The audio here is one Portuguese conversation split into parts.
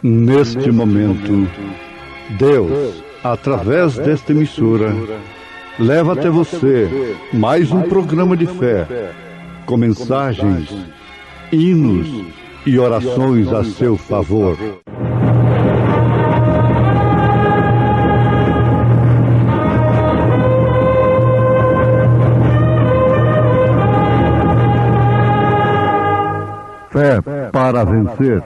Neste momento, Deus, através desta emissora, leva até você mais um programa de fé, com mensagens, hinos e orações a seu favor. Fé para vencer.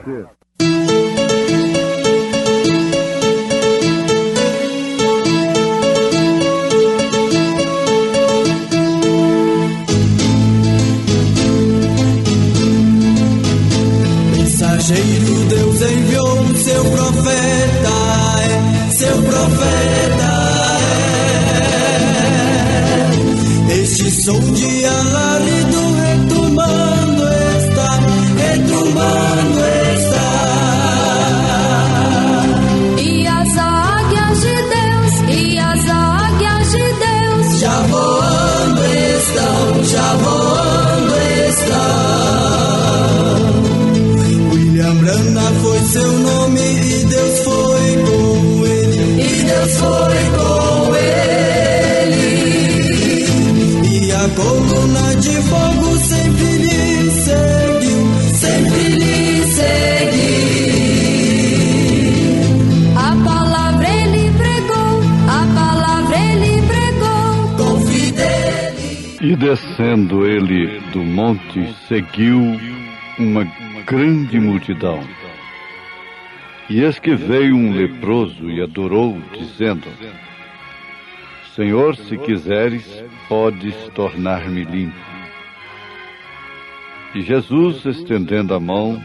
Mensageiro, Deus enviou seu profeta, seu profeta. Este som de alarido retumbando está, retumbando está. E as águias de Deus, e as águias de Deus, já voando estão, já voando estão. William Branham foi seu nome e Deus foi com ele, e Deus foi com ele. E a coluna de fogo sempre lhe seguiu, sempre lhe seguiu. a palavra ele pregou, a palavra ele pregou, Com fidelidade. E descendo ele do monte, seguiu uma grande multidão. E eis que veio um leproso e adorou, dizendo: Senhor, se quiseres, podes tornar-me limpo. E Jesus, estendendo a mão,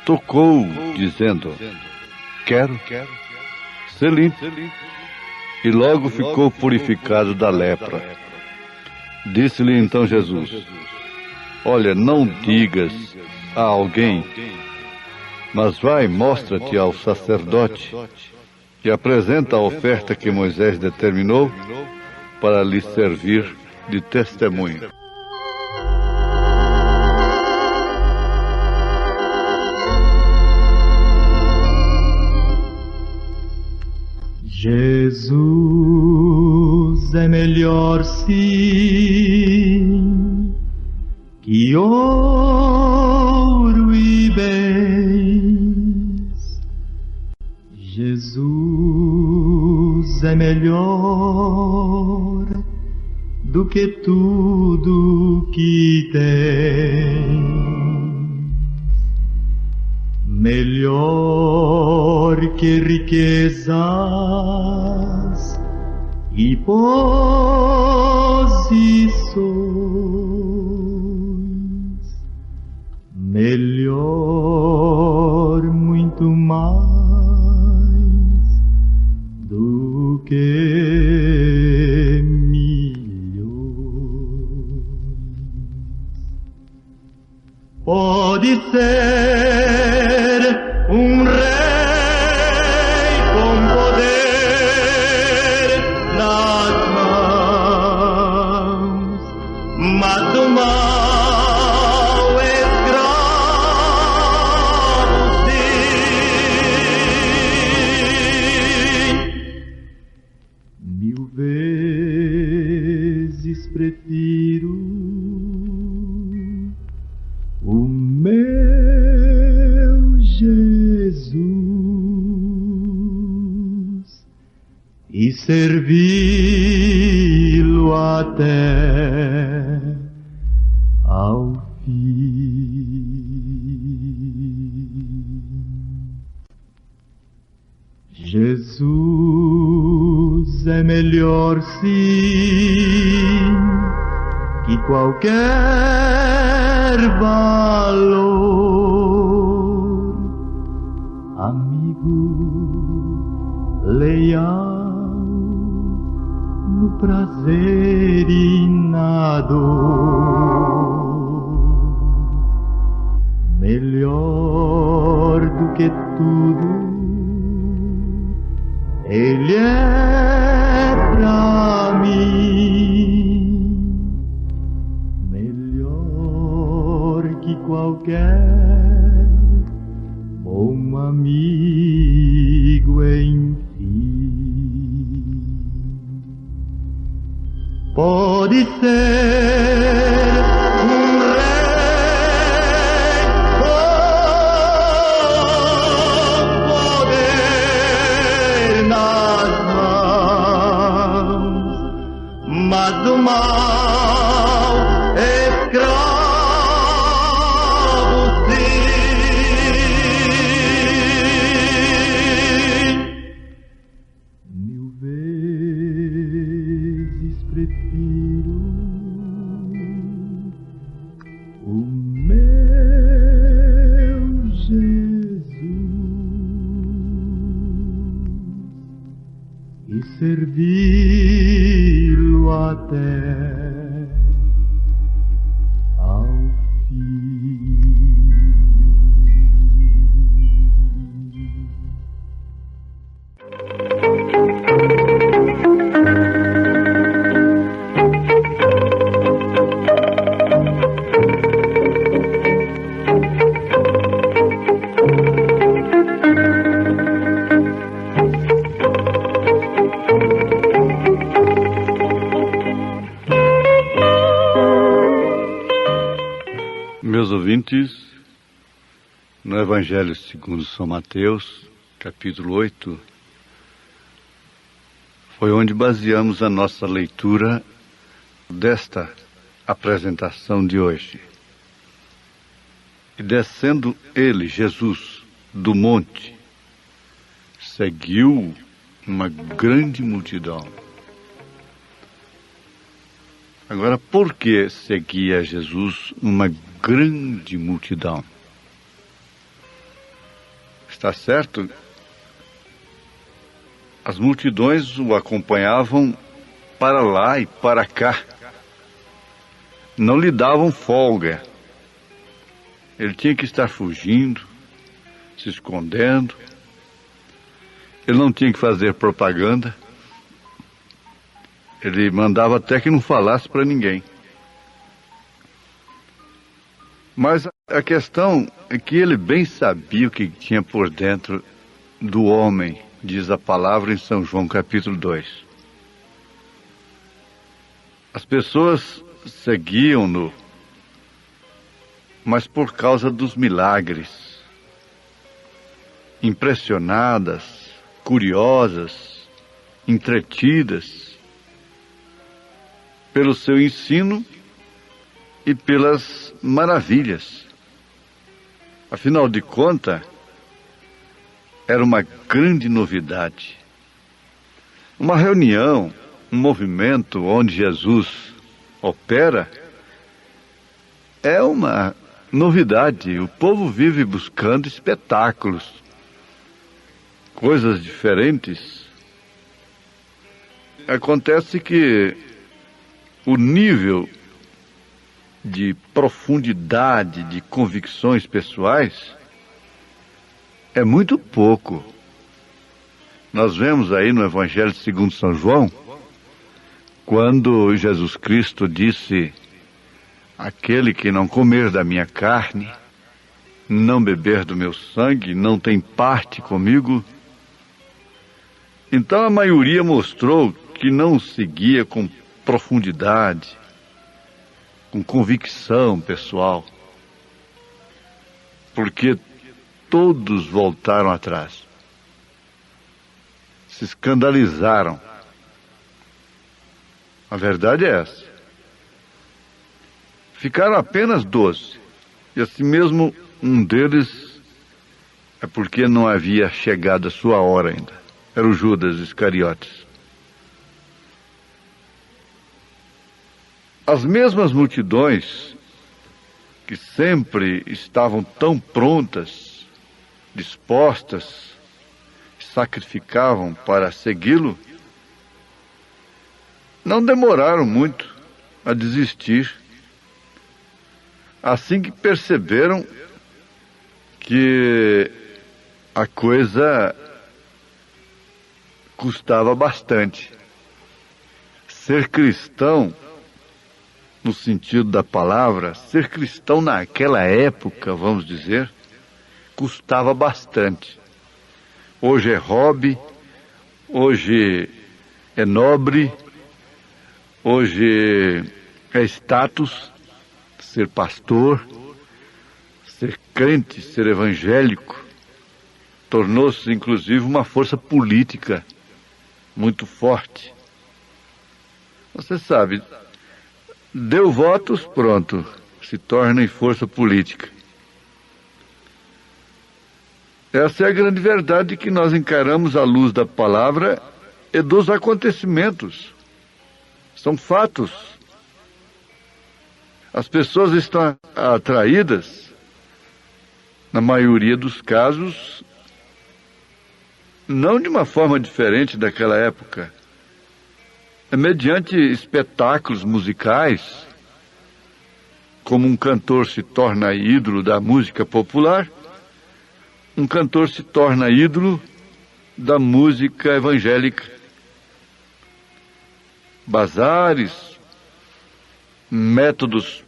tocou, dizendo: Quero ser limpo. E logo ficou purificado da lepra. Disse-lhe então Jesus: Olha, não digas a alguém, mas vai, mostra-te ao sacerdote e apresenta a oferta que Moisés determinou para lhe servir de testemunho. Jesus é melhor sim que ouro e bens. Jesus é melhor do que tudo que tem. Melhor que riquezas e posições, melhor, muito mais do que milhões. Pode ser um rei com poder nas mãos, mas o mal escravo sim. 1000 vezes prefiro o meu Jesus e servi-lo até ao fim. Jesus é melhor sim que qualquer valor, amigo leal no prazer e na dor, melhor do que tudo ele é pra mim, melhor que qualquer bom amigo. pode ser rei com poder nas mãos, mas do mal escravo sim. Mil vezes prefiro o meu Jesus e servi-lo até ao fim. Meus ouvintes, no Evangelho segundo São Mateus, capítulo 8, foi onde baseamos a nossa leitura desta apresentação de hoje. E descendo ele, Jesus, do monte, seguiu uma grande multidão. Agora, por que seguia Jesus uma grande multidão? Está certo? As multidões o acompanhavam para lá e para cá. Não lhe davam folga. Ele tinha que estar fugindo, se escondendo. Ele não tinha que fazer propaganda. Ele mandava até que não falasse para ninguém. Mas a questão é que ele bem sabia o que tinha por dentro do homem, diz a palavra em São João capítulo 2. As pessoas seguiam-no, mas por causa dos milagres, impressionadas, curiosas, entretidas pelo seu ensino e pelas maravilhas. Afinal de contas, era uma grande novidade. Uma reunião, um movimento onde Jesus opera, é uma novidade. O povo vive buscando espetáculos, coisas diferentes. Acontece que o nível de profundidade de convicções pessoais é muito pouco. Nós vemos aí no Evangelho segundo São João, quando Jesus Cristo disse: aquele que não comer da minha carne, não beber do meu sangue, não tem parte comigo. Então a maioria mostrou que não o seguia com profundidade, com convicção pessoal, porque todos voltaram atrás, se escandalizaram. A verdade é essa. Ficaram apenas 12, e assim mesmo um deles é porque não havia chegado a sua hora ainda. Era o Judas Iscariotes. As mesmas multidões que sempre estavam tão prontas, dispostas, sacrificavam para segui-lo, não demoraram muito a desistir. Assim que perceberam que a coisa custava bastante. Ser cristão, no sentido da palavra, ser cristão naquela época, vamos dizer, custava bastante. Hoje é hobby, hoje é nobre, Hoje é status ser pastor, ser crente, ser evangélico. Tornou-se, inclusive, uma força política muito forte. Você sabe, deu votos, pronto, se torna em força política. Essa é a grande verdade que nós encaramos à luz da palavra e dos acontecimentos. São fatos. As pessoas estão atraídas, na maioria dos casos, não de uma forma diferente daquela época. É mediante espetáculos musicais, como um cantor se torna ídolo da música popular, um cantor se torna ídolo da música evangélica. Bazares, métodos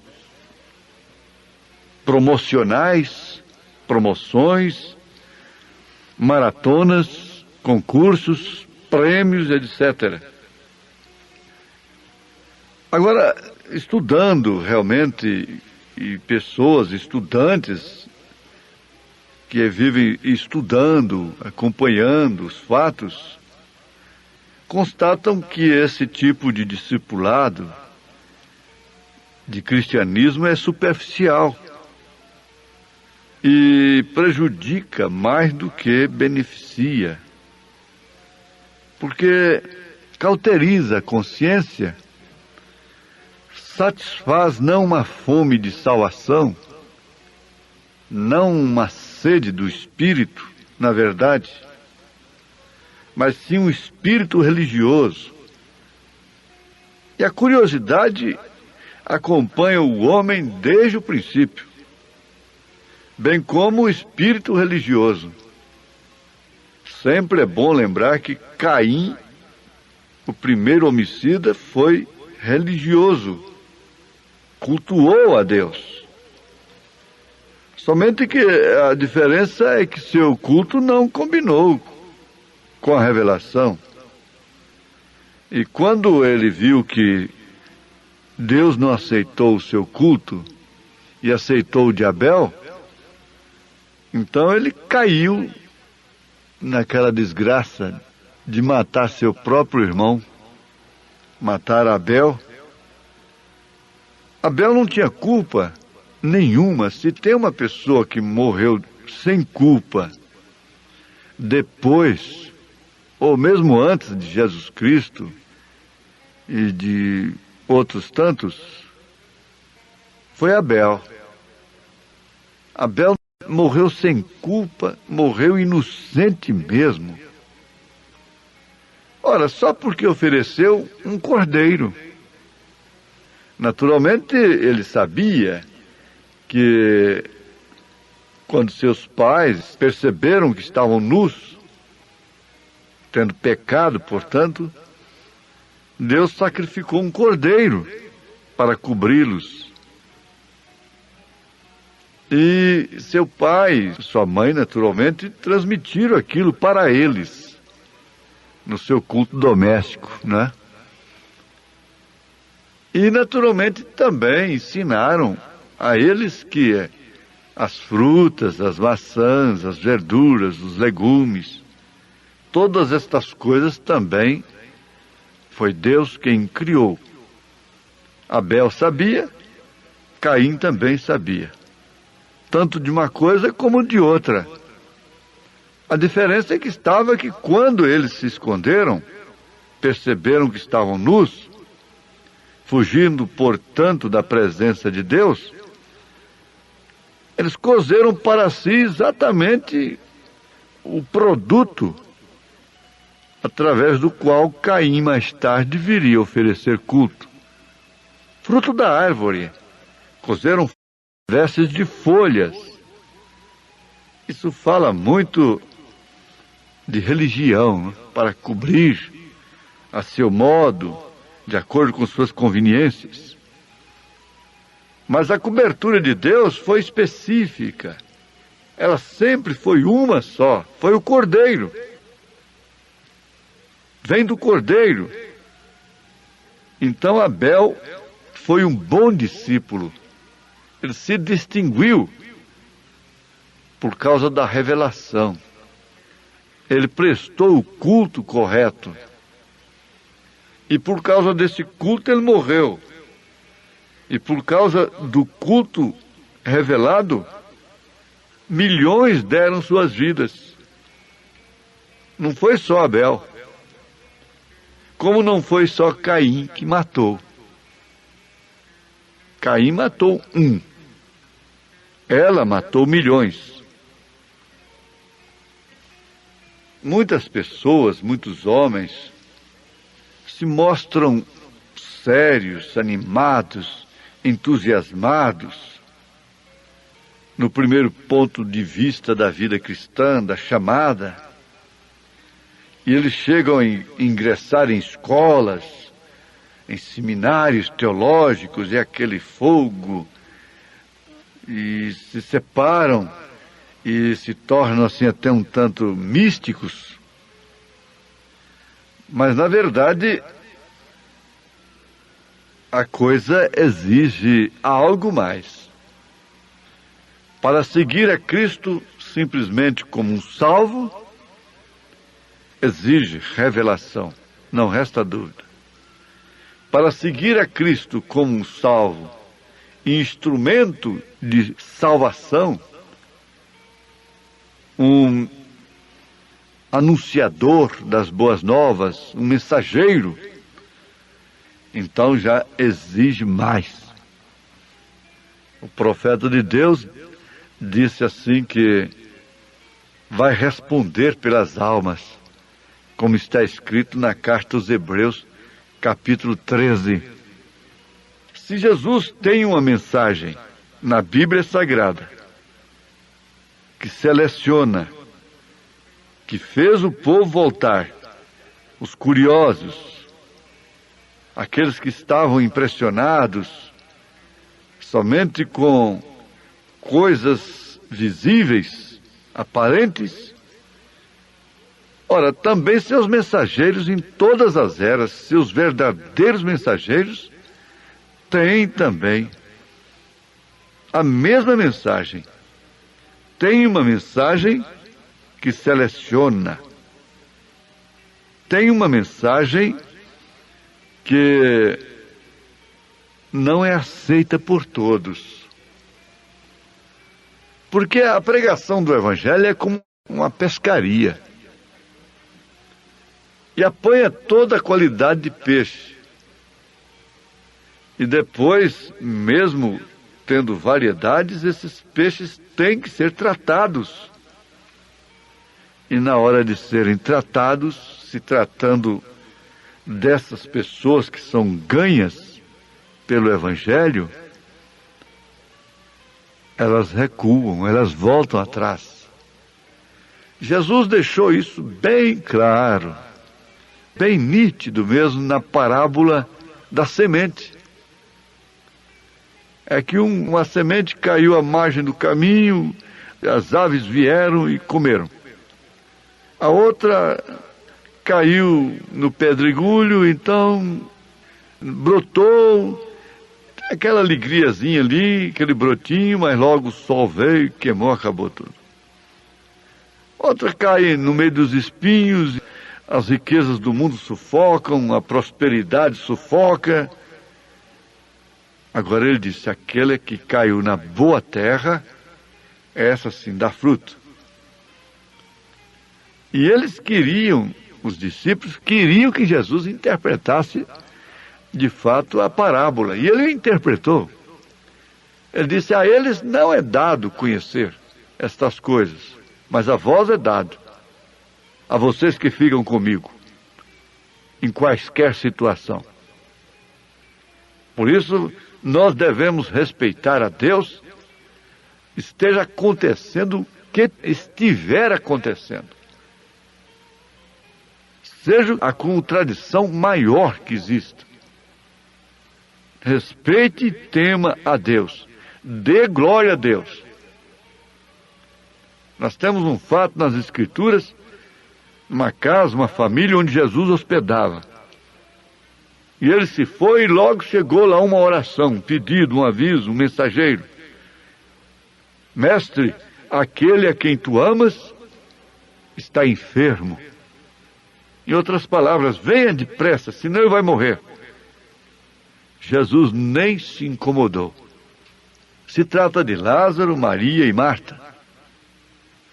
promocionais, promoções, maratonas, concursos, prêmios, etc. Agora, estudando realmente, e pessoas, estudantes, que vivem estudando, acompanhando os fatos, constatam que esse tipo de discipulado, de cristianismo, é superficial e prejudica mais do que beneficia, porque cauteriza a consciência, satisfaz não uma fome de salvação, não uma sede do espírito, na verdade, mas sim um espírito religioso. E a curiosidade acompanha o homem desde o princípio, bem como o espírito religioso. Sempre é bom lembrar que Caim, o primeiro homicida, foi religioso, cultuou a Deus. Somente que a diferença é que seu culto não combinou com a revelação. E quando ele viu que Deus não aceitou o seu culto e aceitou o de Abel, então ele caiu naquela desgraça de matar seu próprio irmão, matar Abel. Abel não tinha culpa nenhuma. Se tem uma pessoa que morreu sem culpa depois, ou mesmo antes de Jesus Cristo e de outros tantos, foi Abel. Abel morreu sem culpa, morreu inocente mesmo. Ora, só porque ofereceu um cordeiro. Naturalmente, ele sabia que quando seus pais perceberam que estavam nus, tendo pecado, portanto, Deus sacrificou um cordeiro para cobri-los. E seu pai, sua mãe, naturalmente, transmitiram aquilo para eles, no seu culto doméstico, né? E, naturalmente, também ensinaram a eles que as frutas, as maçãs, as verduras, os legumes, todas estas coisas também foi Deus quem criou. Abel sabia, Caim também sabia, tanto de uma coisa como de outra. A diferença é que quando eles se esconderam, perceberam que estavam nus, fugindo, portanto, da presença de Deus, eles cozeram para si exatamente o produto através do qual Caim mais tarde viria oferecer culto. Fruto da árvore. Cozeram vestes de folhas. Isso fala muito de religião, né? Para cobrir a seu modo, de acordo com suas conveniências. Mas a cobertura de Deus foi específica. Ela sempre foi uma só. Foi o cordeiro. Vem do cordeiro. Então Abel foi um bom discípulo. Ele se distinguiu por causa da revelação. Ele prestou o culto correto. E por causa desse culto ele morreu. E por causa do culto revelado, milhões deram suas vidas. Não foi só Abel. Como não foi só Caim que matou. Caim matou um. Ela matou milhões. Muitas pessoas, muitos homens, se mostram sérios, animados, entusiasmados, no primeiro ponto de vista da vida cristã, da chamada, e eles chegam a ingressar em escolas, em seminários teológicos, e aquele fogo, e se separam, e se tornam assim até um tanto místicos. Mas na verdade a coisa exige algo mais. Para seguir a Cristo simplesmente como um salvo, exige revelação, não resta dúvida. Para seguir a Cristo como um salvo, instrumento de salvação, um anunciador das boas novas, um mensageiro, então já exige mais. O profeta de Deus disse assim que vai responder pelas almas, como está escrito na carta aos Hebreus, capítulo 13. Se Jesus tem uma mensagem na Bíblia Sagrada, que seleciona, que fez o povo voltar, os curiosos, aqueles que estavam impressionados somente com coisas visíveis, aparentes. Ora, também seus mensageiros em todas as eras, seus verdadeiros mensageiros, têm também a mesma mensagem. Tem uma mensagem que seleciona. Tem uma mensagem que não é aceita por todos. Porque a pregação do Evangelho é como uma pescaria. E apanha toda a qualidade de peixe. E depois, mesmo tendo variedades, esses peixes têm que ser tratados. E na hora de serem tratados, se tratando dessas pessoas que são ganhas pelo Evangelho, elas recuam, elas voltam atrás. Jesus deixou isso bem claro, bem nítido mesmo na parábola da semente. É que uma semente caiu à margem do caminho, as aves vieram e comeram. A outra caiu no pedregulho, então brotou, aquela alegriazinha ali, aquele brotinho, mas logo o sol veio, queimou, acabou tudo. Outra cai no meio dos espinhos, as riquezas do mundo sufocam, a prosperidade sufoca. Agora ele disse, aquele que caiu na boa terra, essa sim dá fruto. E eles queriam, os discípulos queriam que Jesus interpretasse de fato a parábola. E ele interpretou. Ele disse, a eles não é dado conhecer estas coisas, mas a vós é dado. A vocês que ficam comigo, em quaisquer situação. Por isso, nós devemos respeitar a Deus, esteja acontecendo o que estiver acontecendo. Seja a contradição maior que exista. Respeite e tema a Deus. Dê glória a Deus. Nós temos um fato nas Escrituras, uma casa, uma família onde Jesus hospedava. E ele se foi e logo chegou lá uma oração, um pedido, um aviso, um mensageiro. Mestre, aquele a quem tu amas está enfermo. Em outras palavras, venha depressa, senão ele vai morrer. Jesus nem se incomodou. Se trata de Lázaro, Maria e Marta.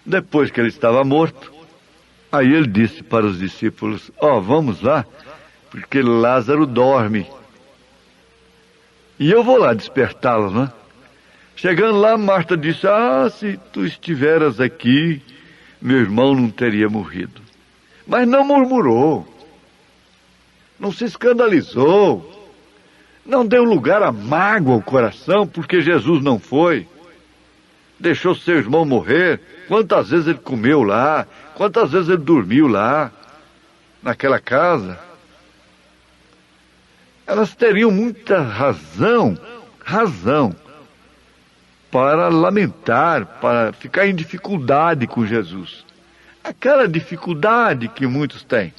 Depois que ele estava morto, aí ele disse para os discípulos: vamos lá, porque Lázaro dorme. E eu vou lá despertá-lo, né? Chegando lá, Marta disse: se tu estiveras aqui, meu irmão não teria morrido. Mas não murmurou, não se escandalizou, não deu lugar a mágoa ao coração, porque Jesus não foi. Deixou seu irmão morrer. Quantas vezes ele comeu lá, quantas vezes ele dormiu lá, naquela casa. Elas teriam muita razão para lamentar, para ficar em dificuldade com Jesus. Aquela dificuldade que muitos têm.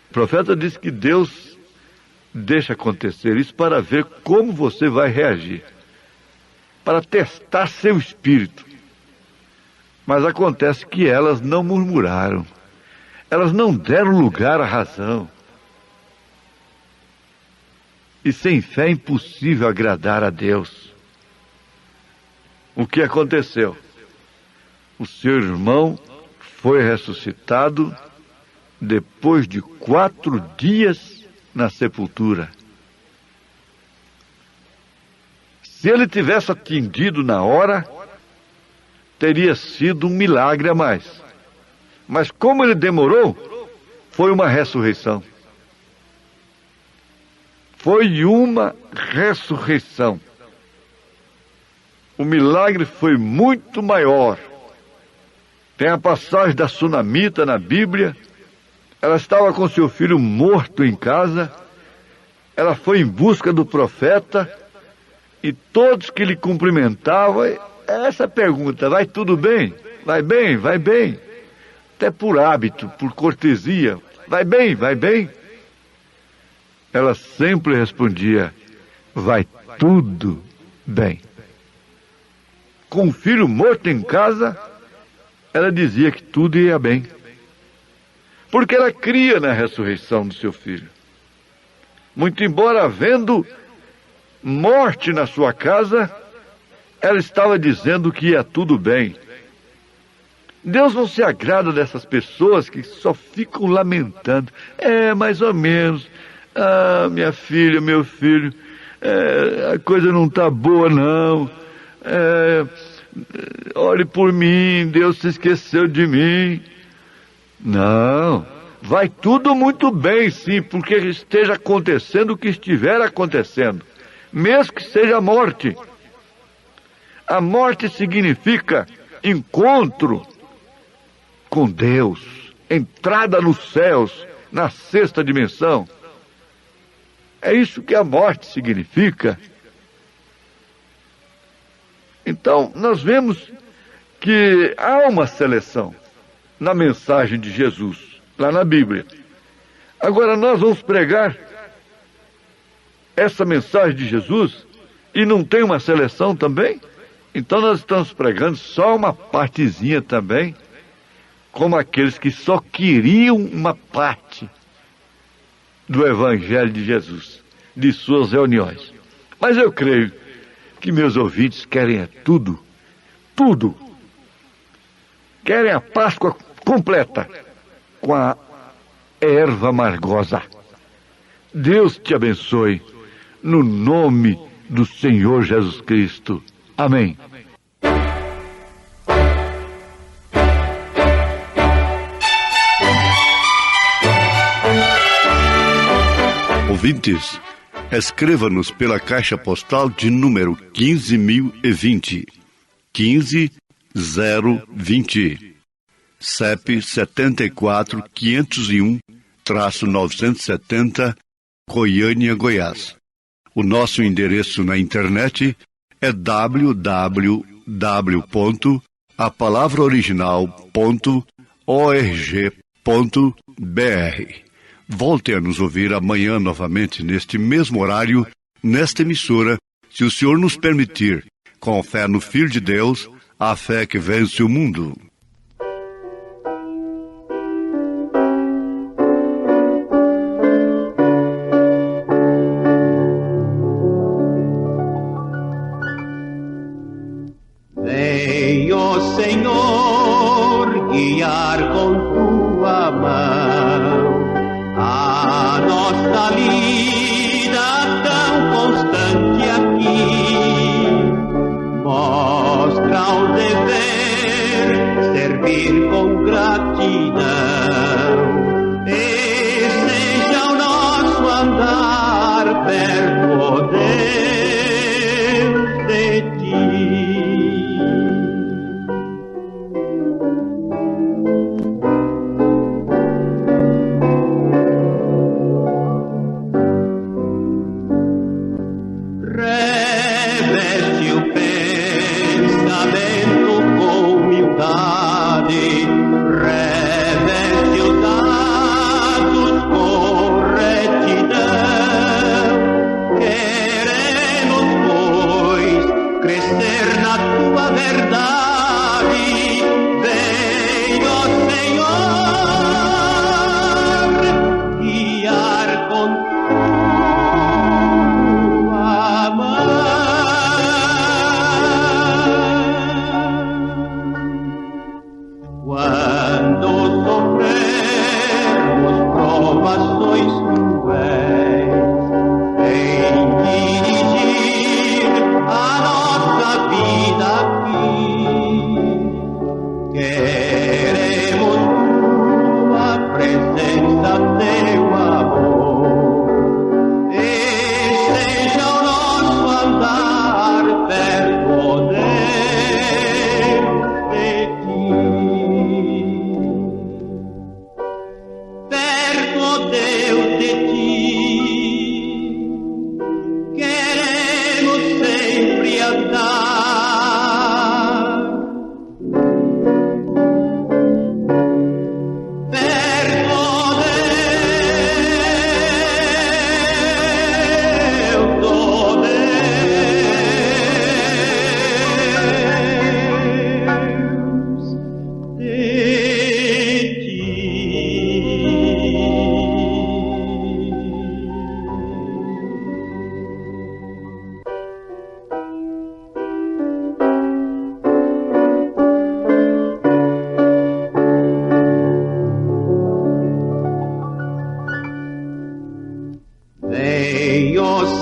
O profeta diz que Deus deixa acontecer isso para ver como você vai reagir, para testar seu espírito. Mas acontece que elas não murmuraram, elas não deram lugar à razão. E sem fé é impossível agradar a Deus. O que aconteceu? O seu irmão foi ressuscitado depois de 4 dias na sepultura. Se ele tivesse atendido na hora, teria sido um milagre a mais. Mas como ele demorou, foi uma ressurreição. Foi uma ressurreição. O milagre foi muito maior. Tem a passagem da sunamita na Bíblia. Ela estava com seu filho morto em casa. Ela foi em busca do profeta. E todos que lhe cumprimentavam, essa pergunta: vai tudo bem? Vai bem? Vai bem? Até por hábito, por cortesia: vai bem? Vai bem? Ela sempre respondia: vai tudo bem. Com o filho morto em casa, ela dizia que tudo ia bem. Porque ela cria na ressurreição do seu filho. Muito embora havendo morte na sua casa, ela estava dizendo que ia tudo bem. Deus não se agrada dessas pessoas que só ficam lamentando. Mais ou menos. Minha filha, meu filho, a coisa não está boa, não. Ore por mim, Deus se esqueceu de mim. Não, vai tudo muito bem, sim, porque esteja acontecendo o que estiver acontecendo, mesmo que seja a morte. A morte significa encontro com Deus, entrada nos céus, na 6ª dimensão. É isso que a morte significa. Então, nós vemos que há uma seleção na mensagem de Jesus, lá na Bíblia. Agora, nós vamos pregar essa mensagem de Jesus e não tem uma seleção também? Então, nós estamos pregando só uma partezinha também, como aqueles que só queriam uma parte do Evangelho de Jesus, de suas reuniões. Mas eu creio que meus ouvintes querem tudo. Querem a Páscoa completa, com a erva amargosa. Deus te abençoe, no nome do Senhor Jesus Cristo. Amém. Ouvintes, escreva-nos pela caixa postal de número 15.020, 15020, CEP 74.501-970, Goiânia, Goiás. O nosso endereço na internet é www.apalavraoriginal.org.br. Volte a nos ouvir amanhã novamente, neste mesmo horário, nesta emissora, se o Senhor nos permitir, com fé no Filho de Deus, a fé que vence o mundo. Venho, Senhor, guiar com tua mão a nossa vida tão constante aqui. Mostra o dever, servir com gratidão, e seja o nosso andar perto, ó Deus, de ti.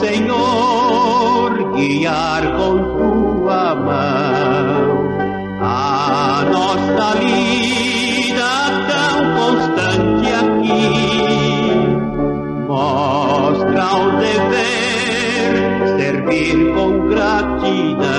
Senhor, guiar com tua mão a nossa vida tão constante aqui. Mostra o dever, servir com gratidão,